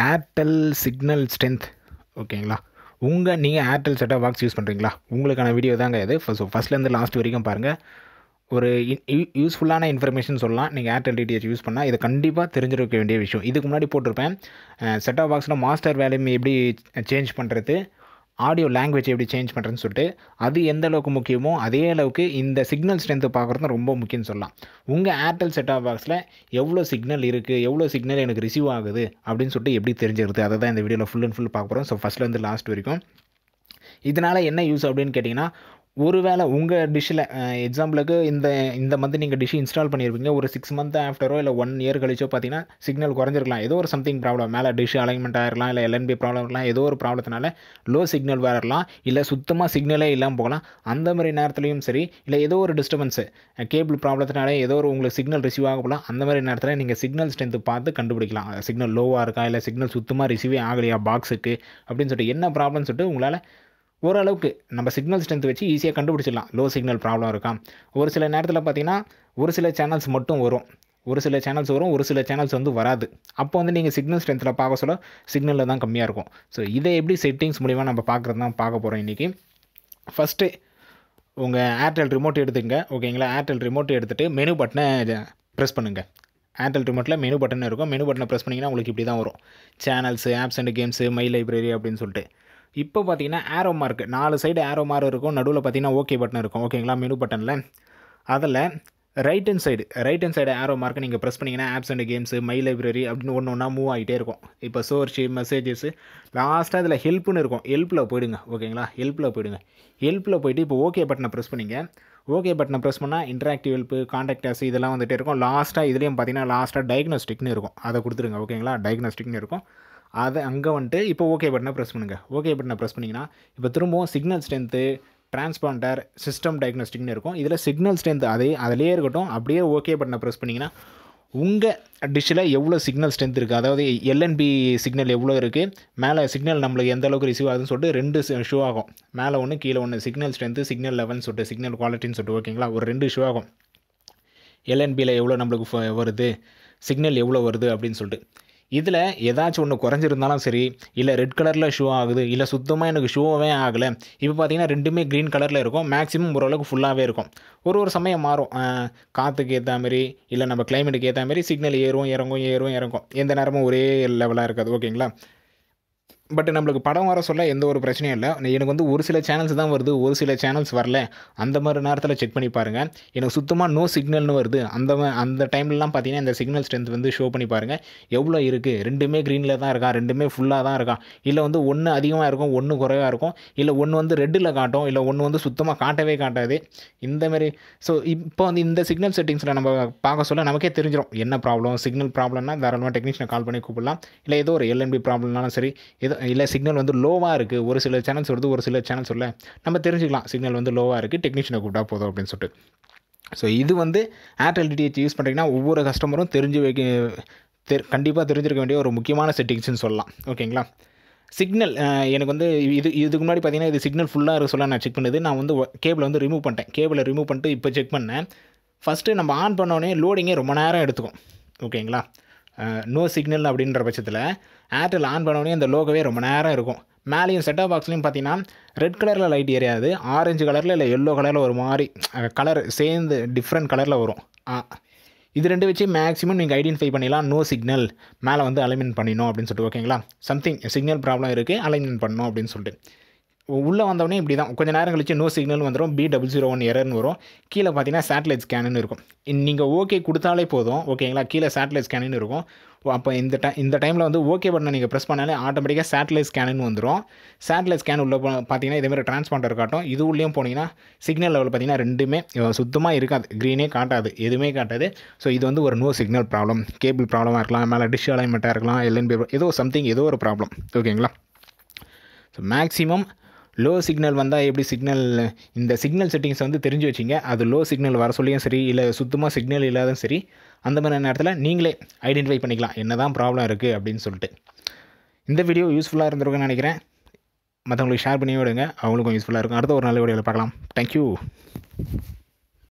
Airtel signal strength ஓகேங்களா. நீங்கள் Airtel set top box use பண்ணுறீங்களா, உங்களுக்கான வீடியோ தாங்க இது. ஃபஸ்ட்லேருந்து லாஸ்ட் வரைக்கும் பாருங்கள். ஒரு யூஸ்ஃபுல்லான இன்ஃபர்மேஷன் சொல்லலாம். நீங்கள் ஏர்டெல் டிடிஹெச் யூஸ் பண்ணால் இதை கண்டிப்பாக தெரிஞ்சிருக்க வேண்டிய விஷயம். இதுக்கு முன்னாடி போட்டிருப்பேன், செட்டாப் பாக்ஸில் மாஸ்டர் வேல்யூம் எப்படி சேஞ்ச் பண்ணுறது, ஆடியோ லாங்குவேஜ் எப்படி சேஞ்ச் பண்ணுறதுன்னு சொல்லிட்டு, அது எந்த அளவுக்கு முக்கியமோ அதே அளவுக்கு இந்த சிக்னல் ஸ்ட்ரென்த்து பார்க்குறது ரொம்ப முக்கியம்னு சொல்லலாம். உங்கள் ஏர்டெல் செட்டாப் பாக்ஸில் எவ்வளோ சிக்னல் இருக்குது, எவ்வளோ சிக்னல் எனக்கு ரிசீவ் ஆகுது அப்படின்னு சொல்லிட்டு எப்படி தெரிஞ்சுக்கிறது, அதை தான் இந்த வீடியோவில் ஃபுல் அண்ட் ஃபுல் பார்க்க போகிறோம். ஸோ ஃபஸ்ட்லேருந்து லாஸ்ட் வரைக்கும் இதனால் என்ன யூஸ் அப்படின்னு கேட்டிங்கன்னா, ஒருவேளை உங்கள் டிஷ்ஷில் எக்ஸாம்பிளுக்கு இந்த மந்த் நீங்கள் டிஷ் இன்ஸ்டால் பண்ணியிருப்பீங்க, ஒரு 6 மந்த் ஆஃப்டரோ இல்லை 1 இயர் கழிச்சோ பார்த்தீங்கன்னா சிக்னல் குறைஞ்சிருக்கலாம். ஏதோ ஒரு சம்திங் ப்ராப்ளம், மேலே டிஷ் அலைன்மெண்ட் ஆகிடலாம், இல்லை எல்என்பி ப்ராப்ளம் இருக்கலாம், ஏதோ ஒரு ப்ராப்ளத்தினால லோ சிக்னல் வரலாம், இல்லை சுத்தமாக சிக்னலே இல்லாமல் போகலாம். அந்த மாதிரி நேரத்துலையும் சரி, இல்லை ஏதோ ஒரு டிஸ்டர்பன்ஸு கேபிள் ப்ராப்ளத்தினால ஏதோ ஒரு உங்களுக்கு சிக்னல் ரிசீவ் ஆக போகலாம். அந்த மாதிரி நேரத்தில் நீங்கள் சிக்னல் ஸ்ட்ரென்த்து பார்த்து கண்டுபிடிக்கலாம். சிக்னல் லோவாக இருக்கா, இல்லை சிக்னல் சுத்தமாக ரிசீவே ஆகலையா பாக்ஸுக்கு அப்படின்னு சொல்லிட்டு, என்ன ப்ராப்ளம்னு சொல்லிட்டு உங்களால் ஓரளவுக்கு நம்ம சிக்னல் ஸ்ட்ரென்த் வச்சு ஈஸியாக கண்டுபிடிச்சிடலாம். லோ சிக்னல் ப்ராப்ளம் இருக்கா. ஒரு சில நேரத்தில் பார்த்திங்கன்னா ஒரு சில சேனல்ஸ் மட்டும் வரும், ஒரு சில சேனல்ஸ் வரும், ஒரு சில சேனல்ஸ் வந்து வராது. அப்போ வந்து நீங்கள் சிக்னல் ஸ்ட்ரென்த்தில் பார்க்க சொல்ல சிக்னலில் தான் கம்மியாக இருக்கும். ஸோ இதை எப்படி செட்டிங்ஸ் மூலிமா நம்ம பார்க்குறது தான் பார்க்க போகிறோம் இன்றைக்கி. ஃபஸ்ட்டு உங்கள் ஏர்டெல் ரிமோட் எடுத்துங்க ஓகேங்களா. ஏர்டெல் ரிமோட் எடுத்துகிட்டு மெனு பட்டனை ப்ரெஸ் பண்ணுங்கள். ஏர்டெல் ரிமோட்டில் மெனு பட்டன் இருக்கும். மெனு பட்டனை ப்ரெஸ் பண்ணிங்கன்னா உங்களுக்கு இப்படி தான் வரும், channels, apps and games, my library அப்படின்னு சொல்லிட்டு. இப்போ பார்த்தீங்கன்னா arrow mark 4 side arrow mark இருக்கும், நடுவில் பார்த்தீங்கன்னா ஓகே பட்டன் இருக்கும் ஓகேங்களா. மெனு பட்டனில் அதில் ரைட் ஹேண்ட் சைடு ஆரோ மார்க்கை நீங்கள் ப்ரெஸ் பண்ணிங்கன்னா apps and games, my library அப்படின்னு ஒன்று ஒன்றா மூவ் ஆகிட்டே இருக்கும். இப்போ சோர்ஸு, மெசேஜஸ்ஸு, லாஸ்ட்டாக அதில் ஹெல்ப்னு இருக்கும். ஹெல்ப்பில் போயிடுங்க ஓகேங்களா. ஹெல்ப்பில் போய்ட்டு இப்போ ஓகே பட்டனை ப்ரெஸ் பண்ணிங்க. ஓகே பட்டனை ப்ரெஸ் பண்ணால் இன்ட்ராக்டிவ் ஹெல்ப்பு, காண்டாக்டர்ஸ் இதெல்லாம் வந்துகிட்டே இருக்கும். லாஸ்ட்டாக இதுலேயும் பார்த்தீங்கன்னா லாஸ்ட்டாக டயக்னோஸ்டிக்னு இருக்கும், அதை கொடுத்துருங்க ஓகேங்களா. டயக்னோஸ்டிக்னு இருக்கும், அதை அங்கே வந்துட்டு இப்போ ஓகே பட்டனை ப்ரெஸ் பண்ணுங்கள். ஓகே பட்டனை ப்ரெஸ் பண்ணிங்கன்னா இப்போ திரும்பவும் சிக்னல் ஸ்ட்ரென்த்து, டிரான்ஸ்பாண்டர், சிஸ்டம் டயக்னோஸ்டிக்னு இருக்கும். இதில் சிக்னல் ஸ்ட்ரென்த் அதிலே இருக்கட்டும். அப்படியே ஓகே பட்டனை ப்ரெஸ் பண்ணிங்கன்னா உங்கள் டிஷ்ஷில் எவ்வளோ சிக்னல் ஸ்ட்ரென்த் இருக்குது, அதாவது எல்என்பி சிக்னல் எவ்வளோ இருக்குது, மேலே சிக்னல் நம்மளுக்கு எந்த அளவுக்கு ரிசீவ் ஆகுதுன்னு சொல்லிட்டு 2 ஷோ ஆகும். மேலே ஒன்று கீழே ஒன்று, சிக்னல் ஸ்ட்ரென்த்து, சிக்னல் லெவல்னு சொல்லிட்டு, சிக்னல் குவாலிட்டின்னு சொல்லிட்டு ஓகேங்களா. ஒரு 2 ஷோ ஆகும். எல்என்பியில் எவ்வளோ நம்மளுக்கு வருது, சிக்னல் எவ்வளோ வருது அப்படின்னு சொல்லிட்டு. இதில் ஏதாச்சும் ஒன்று குறைஞ்சிருந்தாலும் சரி, இல்லை ரெட் கலரில் ஷோ ஆகுது, இல்லை சுத்தமாக எனக்கு ஷோவே ஆகலை. இப்போ பார்த்தீங்கன்னா ரெண்டுமே க்ரீன் கலரில் இருக்கும். மேக்ஸிமம் ஓரளவுக்கு ஃபுல்லாகவே இருக்கும். ஒரு சமயம் மாறும், காற்றுக்கு ஏற்ற மாதிரி, இல்லை நம்ம கிளைமேட்டுக்கு ஏற்ற மாதிரி சிக்னல் ஏறும் இறங்கும். எந்த நேரமும் ஒரே லெவலாக இருக்காது ஓகேங்களா. பட் நம்மளுக்கு படம் வர சொல்ல எந்த ஒரு பிரச்சனையும் இல்லை. எனக்கு வந்து ஒரு சில சேனல்ஸ் தான் வருது, ஒரு சில சேனல்ஸ் வரல. அந்த மாதிரி நேரத்தில் செக் பண்ணி பாருங்கள். எனக்கு சுத்தமாக நோ சிக்னல்னு வருது, அந்த டைம்லலாம் பார்த்தீங்கன்னா இந்த சிக்னல் ஸ்ட்ரென்த் வந்து ஷோ பண்ணி பாருங்கள் எவ்வளோ இருக்குது. ரெண்டுமே க்ரீனில் தான் இருக்கா, ரெண்டுமே ஃபுல்லாக தான் இருக்கா, இல்லை வந்து ஒன்று அதிகமாக இருக்கும், ஒன்று குறைவாக இருக்கும், இல்லை ஒன்று வந்து ரெட்டில் காட்டும், இல்லை ஒன்று வந்து சுத்தமாக காட்டவே காட்டாது இந்தமாரி. ஸோ இப்போ வந்து இந்த சிக்னல் செட்டிங்ஸில் நம்ம பார்க்க சொல்ல நமக்கே தெரிஞ்சிடும் என்ன ப்ராப்ளம். சிக்னல் ப்ராப்ளம்னா தாராளமாக டெக்னீஷியனை கால் பண்ணி கூப்பிடலாம். இல்லை ஏதோ ஒரு எல்என்பி ப்ராப்ளம்னாலும் சரி, இல்லை சிக்னல் வந்து லோவாக இருக்குது, ஒரு சில சேனல்ஸ் வருது, ஒரு சில சேனல்ஸ் வரல, நம்ம தெரிஞ்சுக்கலாம் சிக்னல் வந்து லோவாக இருக்குது, டெக்னீஷியனை கூப்பிட்டா போதும் அப்படின்னு சொல்லிட்டு. ஸோ இது வந்து ஏர்டெல் டிடிஹெச் யூஸ் பண்ணுறீங்கன்னா ஒவ்வொரு கஸ்டமரும் கண்டிப்பாக தெரிஞ்சிருக்க வேண்டிய ஒரு முக்கியமான செட்டிங்ஸ்னு சொல்லலாம் ஓகேங்களா. சிக்னல் எனக்கு வந்து இதுக்கு முன்னாடி பார்த்தீங்கன்னா இது சிக்னல் ஃபுல்லாக இருக்க சொல்ல நான் செக் பண்ணது. நான் வந்து கேபிளை வந்து ரிமூவ் பண்ணிட்டு இப்போ செக் பண்ணேன். ஃபஸ்ட்டு நம்ம ஆன் பண்ணோடனே லோடிங்கே ரொம்ப நேரம் எடுத்துக்கும் ஓகேங்களா. நோ சிக்னல் அப்படின்ற பட்சத்தில் ஏர்டெல் ஆன் பண்ணோடனே அந்த லோகோவே ரொம்ப நேரம் இருக்கும். மேலேயும் செட்டாப் பாக்ஸ்லையும் பார்த்தீங்கன்னா ரெட் கலரில் லைட் எரியாது, ஆரஞ்சு கலரில் இல்லை எல்லோ கலரில் ஒரு மாதிரி கலர் சேர்ந்து டிஃப்ரெண்ட் கலரில் வரும். இது 2 வச்சு மேக்ஸிமம் நீங்கள் ஐடென்டிஃபை பண்ணிடலாம் நோ சிக்னல், மேலே வந்து அலைன்மெண்ட் பண்ணிடணும் அப்படின்னு சொல்லிட்டு ஓகேங்களா. சம்திங் சிக்னல் ப்ராப்ளம் இருக்குது, அலைன்மெண்ட் பண்ணணும் அப்படின்னு சொல்லிட்டு. உள்ளே வந்தோடனே இப்படி தான் கொஞ்சம் நேரம் கழிச்சு நோ சிக்னல் வந்துடும், B001 எரர்னு வரும். கீழே பார்த்தீங்கன்னா சேட்டலைட் ஸ்கேனுன்னு இருக்கும். நீங்கள் ஓகே கொடுத்தாலே போதும் ஓகேங்களா. கீழே சேட்டலைட் ஸ்கேனுன்னு இருக்கும். அப்போ இந்த டைமில் வந்து ஓகே பட்டனை நீங்கள் ப்ரெஸ் பண்ணாலே ஆட்டோமேட்டிக்காக சேட்டலைட் ஸ்கேனுன்னு வந்துடும். சேட்டலைட் ஸ்கேன் உள்ள பார்த்தீங்கன்னா இதேமாதிரி டிரான்ஸ்பாண்டர் காட்டும். இது உள்ளேயும் போனீங்கன்னா சிக்னல் லெவல் பார்த்தீங்கன்னா ரெண்டுமே சுத்தமாக இருக்காது, க்ரீனே காட்டாது, எதுவுமே காட்டாது. ஸோ இது வந்து ஒரு நோ சிக்னல் ப்ராப்ளம், கேபிள் ப்ராப்ளமாக இருக்கலாம், மேலே டிஷ் அலைன்மெண்ட்டாக இருக்கலாம், எல்என்பி ஏதோ ஒரு ப்ராப்ளம் ஓகேங்களா. ஸோ மேக்ஸிமம் லோ சிக்னல் வந்தால் எப்படி இந்த சிக்னல் செட்டிங்ஸ் வந்து தெரிஞ்சு வச்சிங்க. அது லோ சிக்னல் வர சொல்லியும் சரி, இல்லை சுத்தமாக சிக்னல் இல்லாதும் சரி, அந்த மாதிரி நேரத்தில் நீங்களே ஐடென்டிஃபை பண்ணிக்கலாம் என்ன தான் ப்ராப்ளம் இருக்குது அப்படின்னு சொல்லிட்டு. இந்த வீடியோ யூஸ்ஃபுல்லாக இருந்திருக்குன்னு நினைக்கிறேன். மற்றவங்களுக்கு ஷேர் பண்ணி விடுங்க, அவங்களுக்கும் யூஸ்ஃபுல்லாக இருக்கும். அடுத்த ஒரு நல்ல வீடியோவில் பார்க்கலாம். தேங்க்யூ.